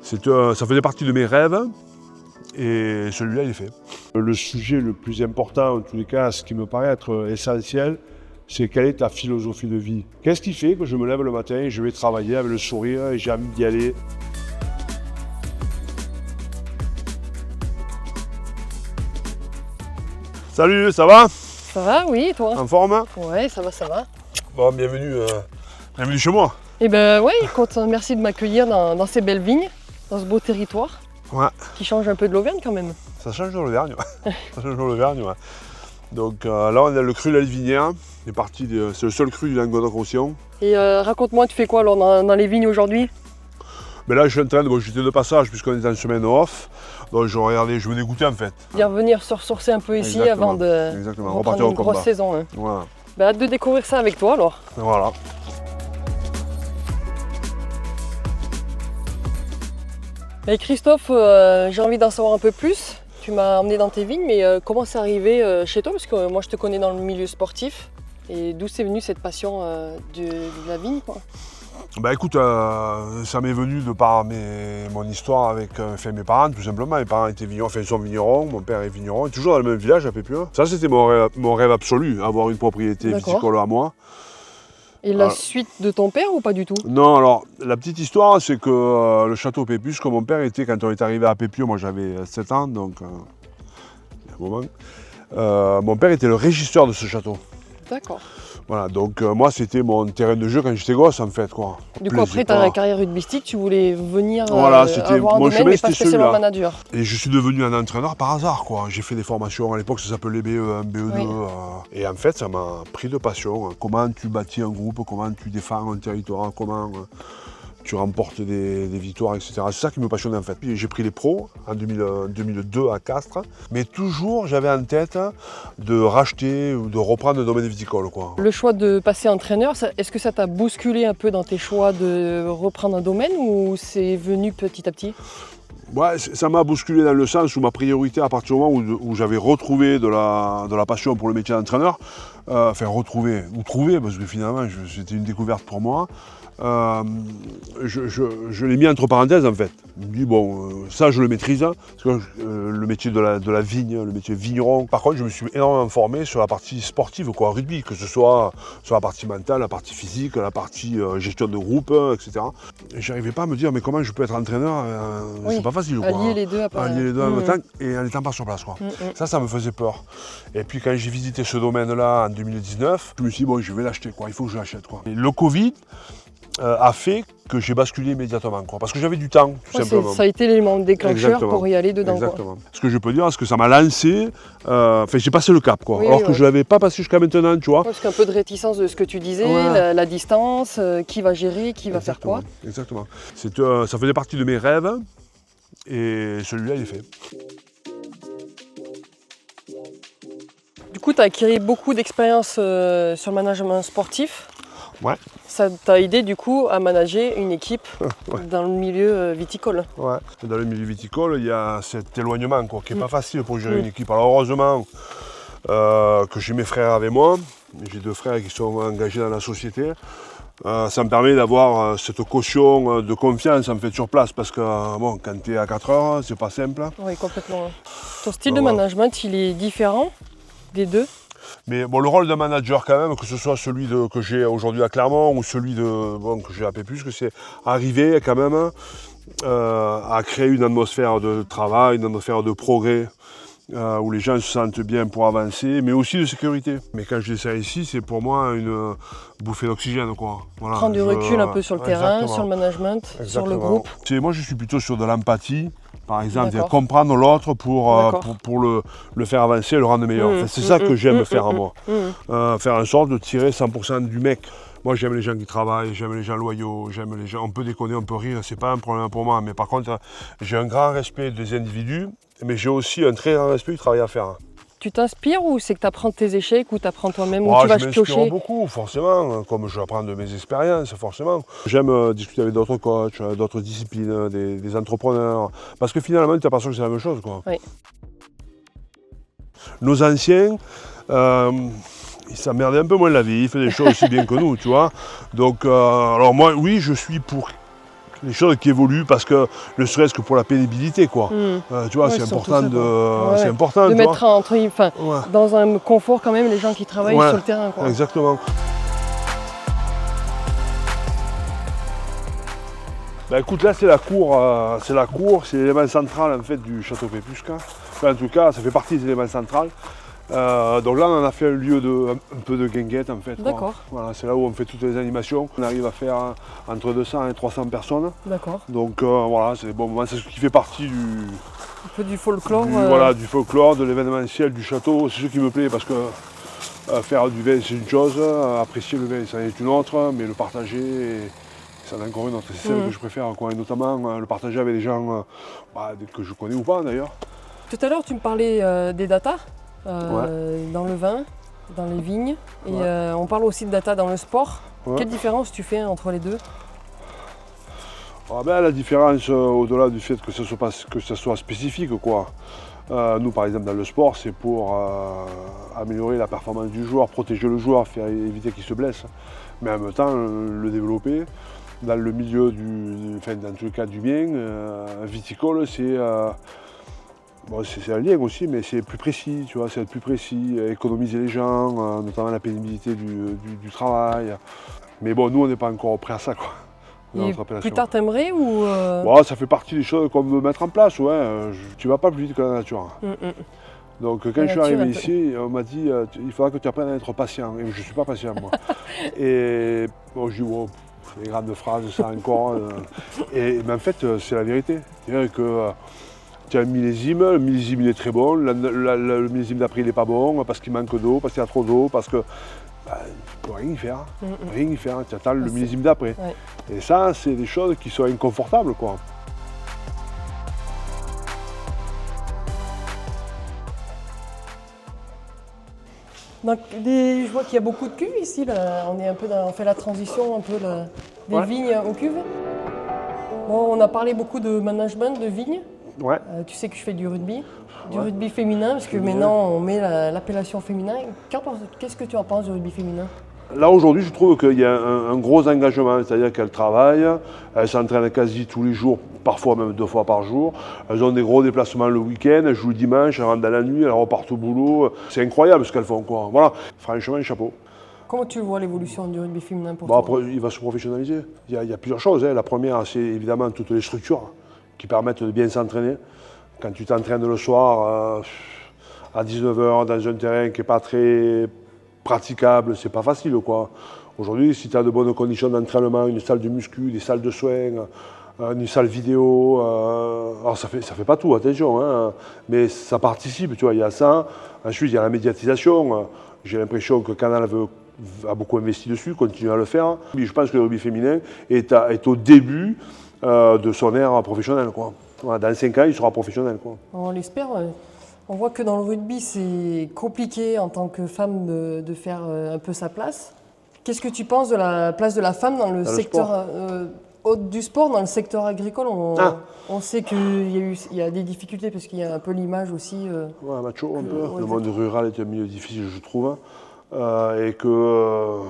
Ça faisait partie de mes rêves et celui-là, il est fait. Le sujet le plus important, en tous les cas, ce qui me paraît être essentiel, c'est quelle est ta philosophie de vie. Qu'est-ce qui fait que je me lève le matin et je vais travailler avec le sourire et j'ai envie d'y aller. Salut, ça va? Ça va, oui, et toi? En forme? Ouais, ça va, ça va. Bon, bienvenue chez moi. Eh ben ouais, écoute, merci de m'accueillir dans ces belles vignes, dans ce beau territoire, Ouais, qui change un peu de l'Auvergne quand même. ça change de l'Auvergne. Ouais. Ça change de l'Auvergne, ouais. Donc là, on est dans le cru de la Livinière. C'est le seul cru du Languedoc-Roussillon. Et raconte-moi, tu fais quoi alors dans les vignes aujourd'hui? Mais là, je suis en train de... j'étais de passage puisqu'on est en semaine off. Donc je venais goûter en fait. Bien venir se ressourcer un peu ici avant de reprendre une grosse saison. Hein. Voilà. Ben, hâte de découvrir ça avec toi alors. Voilà. Et Christophe, j'ai envie d'en savoir un peu plus. Tu m'as emmené dans tes vignes, mais comment c'est arrivé chez toi? Parce que moi je te connais dans le milieu sportif. Et d'où c'est venu cette passion de la vigne quoi? Bah écoute, ça m'est venu de par mon histoire avec mes parents, tout simplement. Mes parents étaient vignerons, enfin ils sont vignerons, mon père est vigneron, toujours dans le même village à Pépieux. Ça c'était mon rêve absolu, avoir une propriété viticole à moi. Et la suite de ton père ou pas du tout? Non, alors la petite histoire c'est que le château Pépieux, que mon père était quand on est arrivé à Pépieux, moi j'avais 7 ans, donc il y a un moment. Mon père était le régisseur de ce château. D'accord. Voilà, donc moi c'était mon terrain de jeu quand j'étais gosse en fait quoi. Du coup après ta carrière rugbystique, tu voulais venir voilà, c'était avoir un mon domaine chemin, mais pas spécialement manager. Et je suis devenu un entraîneur par hasard quoi. J'ai fait des formations, à l'époque ça s'appelait BE1, BE2. Oui. Et en fait ça m'a pris de passion. Comment tu bâtis un groupe, comment tu défends un territoire, comment tu remportes des victoires, etc. C'est ça qui me passionnait en fait. J'ai pris les pros en 2002 à Castres, mais toujours j'avais en tête de racheter ou de reprendre un domaine viticole, quoi. Le choix de passer entraîneur, est-ce que ça t'a bousculé un peu dans tes choix de reprendre un domaine ou c'est venu petit à petit? Ouais, ça m'a bousculé dans le sens où ma priorité, à partir du moment où j'avais retrouvé de la passion pour le métier d'entraîneur, retrouver ou trouver, parce que finalement c'était une découverte pour moi, je l'ai mis entre parenthèses en fait. Je me dis bon, ça je le maîtrise, parce que le métier de la vigne, le métier vigneron. Par contre, je me suis énormément formé sur la partie sportive, quoi, rugby, que ce soit sur la partie mentale, la partie physique, la partie gestion de groupe, etc. Et j'arrivais pas à me dire mais comment je peux être entraîneur, c'est pas facile. Quoi, allier les deux après. Allier les deux en même temps et en n'étant pas sur place. Quoi. Ça me faisait peur. Et puis quand j'ai visité ce domaine-là en 2019, je me suis dit bon, je vais l'acheter, quoi, il faut que je l'achète. Quoi. Et le Covid a fait que j'ai basculé immédiatement, quoi, parce que j'avais du temps, tout simplement. Ça a été l'élément déclencheur pour y aller dedans. Exactement. Quoi. Ce que je peux dire, c'est que ça m'a lancé, j'ai passé le cap, quoi, oui, alors que je ne l'avais pas passé jusqu'à maintenant, tu vois. Parce qu'un peu de réticence de ce que tu disais, la distance, qui va gérer, qui va faire quoi. Exactement. Ça faisait partie de mes rêves, et celui-là, il est fait. Du coup, tu as acquis beaucoup d'expérience sur le management sportif. Ouais. Ça t'a aidé du coup à manager une équipe dans le milieu viticole. Ouais. Dans le milieu viticole, il y a cet éloignement quoi, qui n'est pas facile pour gérer une équipe. Alors heureusement que j'ai mes frères avec moi, j'ai 2 frères qui sont engagés dans la société. Ça me permet d'avoir cette caution de confiance en fait sur place parce que bon, quand tu es à 4 heures, c'est pas simple. Oui, complètement. Ton style de management, il est différent des deux? Mais bon, le rôle de manager quand même, que ce soit celui que j'ai aujourd'hui à Clermont ou celui que j'ai à Pépieux, que c'est arriver quand même à créer une atmosphère de travail, une atmosphère de progrès, où les gens se sentent bien pour avancer, mais aussi de sécurité. Mais quand je dis ça ici, c'est pour moi une bouffée d'oxygène, quoi. Voilà, prendre du recul un peu sur le terrain, sur le management, sur le groupe. Moi, je suis plutôt sur de l'empathie. Par exemple, comprendre l'autre pour le faire avancer et le rendre meilleur. C'est ça que j'aime faire à moi. Faire en sorte de tirer 100% du mec. Moi, j'aime les gens qui travaillent, j'aime les gens loyaux, j'aime les gens... On peut déconner, on peut rire, c'est pas un problème pour moi. Mais par contre, j'ai un grand respect des individus, mais j'ai aussi un très grand respect du travail à faire. Tu t'inspires ou c'est que tu apprends tes échecs ou tu apprends toi-même ou tu vas piocher? Je m'inspire beaucoup, forcément, comme je apprends de mes expériences, forcément. J'aime discuter avec d'autres coachs, d'autres disciplines, des entrepreneurs, parce que finalement, tu as l'impression que c'est la même chose. Quoi. Oui. Nos anciens, ils s'emmerdaient un peu moins la vie, ils faisaient des choses aussi bien que nous, tu vois. Donc, alors moi, oui, je suis pour les choses qui évoluent parce que ne serait-ce que pour la pénibilité, quoi. Tu vois, Ouais, c'est surtout important ça, quoi. c'est important, de tu mettre vois. dans un confort quand même les gens qui travaillent sur le terrain, quoi. Exactement. Ben écoute, là c'est la cour, c'est l'élément central en fait du château Pépusca. Enfin, en tout cas, ça fait partie des éléments centraux. Donc là, on en a fait un lieu un peu de guinguette en fait. D'accord. Voilà, c'est là où on fait toutes les animations. On arrive à faire entre 200 et 300 personnes. D'accord. Donc voilà, c'est bon, c'est ce qui fait partie Un peu du folklore. du folklore, de l'événementiel du château. C'est ce qui me plaît parce que faire du vin c'est une chose, apprécier le vin c'en est une autre, mais le partager, c'en est encore une autre. C'est celle que je préfère, quoi. Et notamment le partager avec des gens que je connais ou pas d'ailleurs. Tout à l'heure, tu me parlais des datas dans le vin, dans les vignes, et on parle aussi de data dans le sport. Quelle différence tu fais entre les deux? La différence, au-delà du fait que ça soit spécifique, quoi. Nous, par exemple, dans le sport, c'est pour améliorer la performance du joueur, protéger le joueur, éviter qu'il se blesse, mais en même temps le développer. Dans le milieu dans tous les cas du bien, viticole, c'est un lien aussi, mais c'est plus précis, tu vois, c'est être plus précis, économiser les gens, notamment la pénibilité du travail. Mais bon, nous, on n'est pas encore prêts à ça, quoi. Et plus tard, t'aimerais ou ça fait partie des choses qu'on veut mettre en place, tu vas pas plus vite que la nature. Donc quand je suis arrivé ici, on m'a dit il faudra que tu apprennes à être patient. Et je ne suis pas patient, moi. Et bon, je dis c'est des grandes phrases, ça encore. Mais en fait, c'est la vérité. C'est-à-dire que tu as un millésime, le millésime il est très bon, le millésime d'après il n'est pas bon, parce qu'il manque d'eau, parce qu'il y a trop d'eau, parce que tu ne peux rien y faire. Rien y faire, tu attends le millésime d'après. Et ça, c'est des choses qui sont inconfortables, quoi. Donc, je vois qu'il y a beaucoup de cuves ici. Là. On fait la transition un peu des vignes aux cuves. Bon, on a parlé beaucoup de management de vignes. Tu sais que je fais du rugby féminin, parce que maintenant on met l'appellation féminin. Qu'est-ce que tu en penses du rugby féminin? Là aujourd'hui, je trouve qu'il y a un gros engagement, c'est-à-dire qu'elles travaillent, elles s'entraînent quasi tous les jours, parfois même 2 fois par jour. Elles ont des gros déplacements le week-end, elles jouent le dimanche, elles rentrent dans la nuit, elles repartent au boulot. C'est incroyable ce qu'elles font, quoi. Voilà, franchement, chapeau. Comment tu vois l'évolution du rugby féminin pour toi? Après, il va se professionnaliser. Il y a plusieurs choses. La première, c'est évidemment toutes les structures qui permettent de bien s'entraîner. Quand tu t'entraînes le soir à 19h dans un terrain qui n'est pas très praticable, c'est pas facile, quoi. Aujourd'hui, si tu as de bonnes conditions d'entraînement, une salle de muscu, des salles de soins, une salle vidéo, alors ça fait pas tout, attention, mais ça participe, tu vois, il y a ça. Ensuite, il y a la médiatisation. J'ai l'impression que Canal a beaucoup investi dessus, continue à le faire. Je pense que le rugby féminin est au début de son ère professionnelle, quoi. Voilà, dans 5 ans, il sera professionnel, quoi. On l'espère. On voit que dans le rugby, c'est compliqué en tant que femme de faire un peu sa place. Qu'est-ce que tu penses de la place de la femme dans le secteur du sport, dans le secteur agricole? On sait qu'il y a des difficultés parce qu'il y a un peu l'image aussi. Macho un peu. Le monde rural est un milieu difficile, je trouve. Et que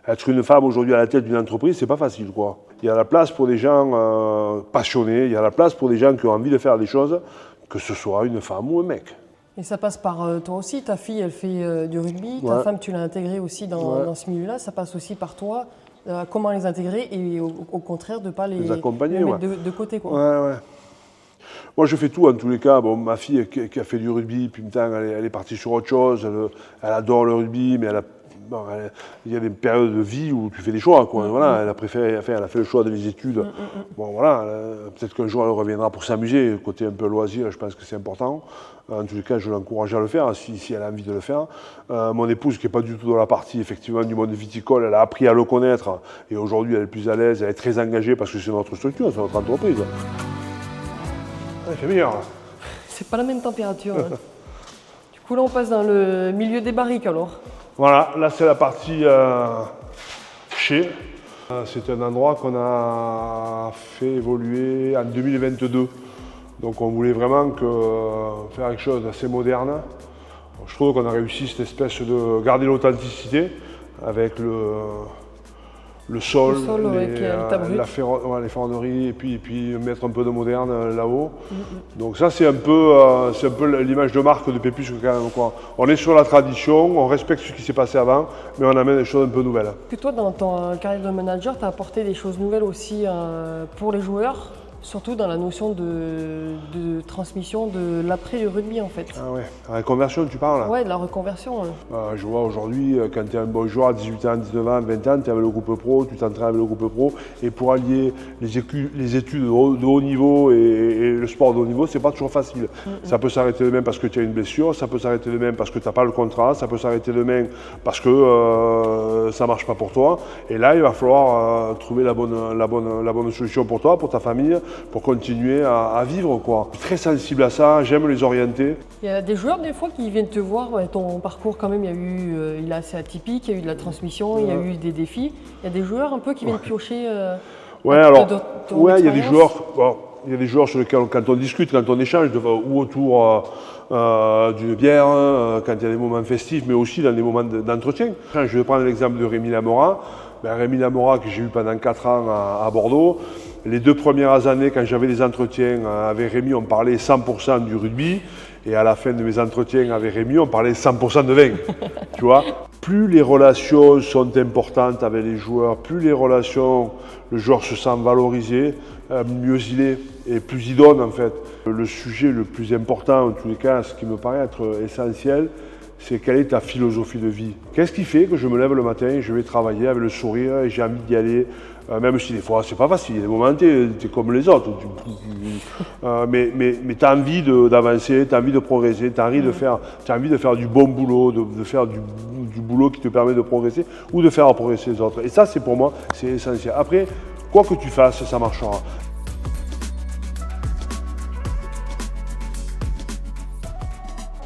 être une femme aujourd'hui à la tête d'une entreprise, c'est pas facile, quoi. Il y a la place pour des gens passionnés, il y a la place pour des gens qui ont envie de faire des choses, que ce soit une femme ou un mec. Et ça passe par toi aussi, ta fille elle fait du rugby, ta femme tu l'as intégrée aussi dans ce milieu-là, ça passe aussi par toi, comment les intégrer et au contraire de ne pas les accompagner, mettre de côté, quoi. Moi je fais tout en tous les cas. Bon, ma fille qui a fait du rugby, puis maintenant elle est partie sur autre chose, elle adore le rugby, mais il y a des périodes de vie où tu fais des choix, quoi. Voilà, elle a fait le choix des études. Bon voilà, peut-être qu'un jour elle reviendra pour s'amuser, côté un peu loisir, je pense que c'est important. En tous les cas, je l'encourage à le faire si elle a envie de le faire. Mon épouse, qui n'est pas du tout dans la partie effectivement du monde viticole, elle a appris à le connaître et aujourd'hui elle est plus à l'aise, elle est très engagée parce que c'est notre structure, c'est notre entreprise. Il fait meilleur. C'est pas la même température. Du coup là on passe dans le milieu des barriques alors. Voilà, là c'est la partie chai. C'est un endroit qu'on a fait évoluer en 2022. Donc on voulait vraiment faire quelque chose d'assez moderne. Je trouve qu'on a réussi cette espèce de garder l'authenticité avec le sol, les ferronneries, et puis mettre un peu de moderne là-haut. Donc ça c'est un peu l'image de marque de Pépus quand même, quoi. On est sur la tradition, on respecte ce qui s'est passé avant, mais on amène des choses un peu nouvelles. Que toi, dans ton carrière de manager, tu as apporté des choses nouvelles aussi pour les joueurs, surtout dans la notion de transmission de l'après du rugby en fait. Ah ouais, la reconversion tu parles? Ouais, de la reconversion. Je vois aujourd'hui, quand tu es un bon joueur à 18 ans, 19 ans, 20 ans, tu es avec le groupe pro, tu t'entraînes avec le groupe pro, et pour allier les études de haut niveau et le sport de haut niveau, c'est pas toujours facile. Ça peut s'arrêter demain parce que tu as une blessure, ça peut s'arrêter demain parce que tu n'as pas le contrat, ça peut s'arrêter demain parce que ça marche pas pour toi. Et là, il va falloir trouver la bonne solution pour toi, pour ta famille, pour continuer à vivre, quoi. Je suis très sensible à ça, j'aime les orienter. Il y a des joueurs des fois qui viennent te voir, ton parcours quand même, il est assez atypique, il y a eu de la transmission, il y a eu des défis. Il y a des joueurs un peu qui viennent piocher. Il y a des joueurs. Il y a des joueurs sur lesquels, quand on discute, quand on échange, ou autour d'une bière, quand il y a des moments festifs, mais aussi dans des moments d'entretien. Je vais prendre l'exemple de Rémi Lamora. Rémi Lamora, que j'ai eu pendant 4 ans à Bordeaux. Les 2 premières années, quand j'avais des entretiens avec Rémi, on parlait 100% du rugby. Et à la fin de mes entretiens avec Rémi, on parlait 100% de vin. Tu vois, plus les relations sont importantes avec les joueurs, plus le joueur se sent valorisé, mieux il est et plus il donne en fait. Le sujet le plus important, en tous les cas, ce qui me paraît être essentiel, c'est quelle est ta philosophie de vie. Qu'est-ce qui fait que je me lève le matin et je vais travailler avec le sourire et j'ai envie d'y aller, même si des fois c'est pas facile, il y a des moments tu es comme les autres, mais tu as envie d'avancer, tu as envie de progresser, tu as envie de faire du bon boulot, de faire du boulot qui te permet de progresser ou de faire progresser les autres. Et ça, c'est pour moi, c'est essentiel. Après, quoi que tu fasses, ça marchera.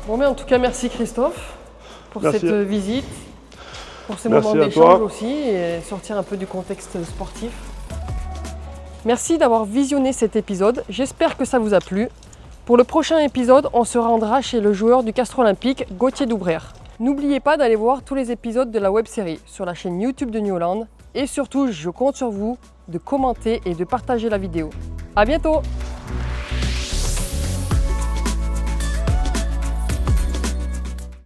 Bon, mais en tout cas, merci Christophe pour cette visite, pour ces moments d'échange aussi et sortir un peu du contexte sportif. Merci d'avoir visionné cet épisode, j'espère que ça vous a plu. Pour le prochain épisode, on se rendra chez le joueur du Castres Olympique, Gauthier Doubrère. N'oubliez pas d'aller voir tous les épisodes de la web-série sur la chaîne YouTube de New Holland et surtout, je compte sur vous de commenter et de partager la vidéo. À bientôt!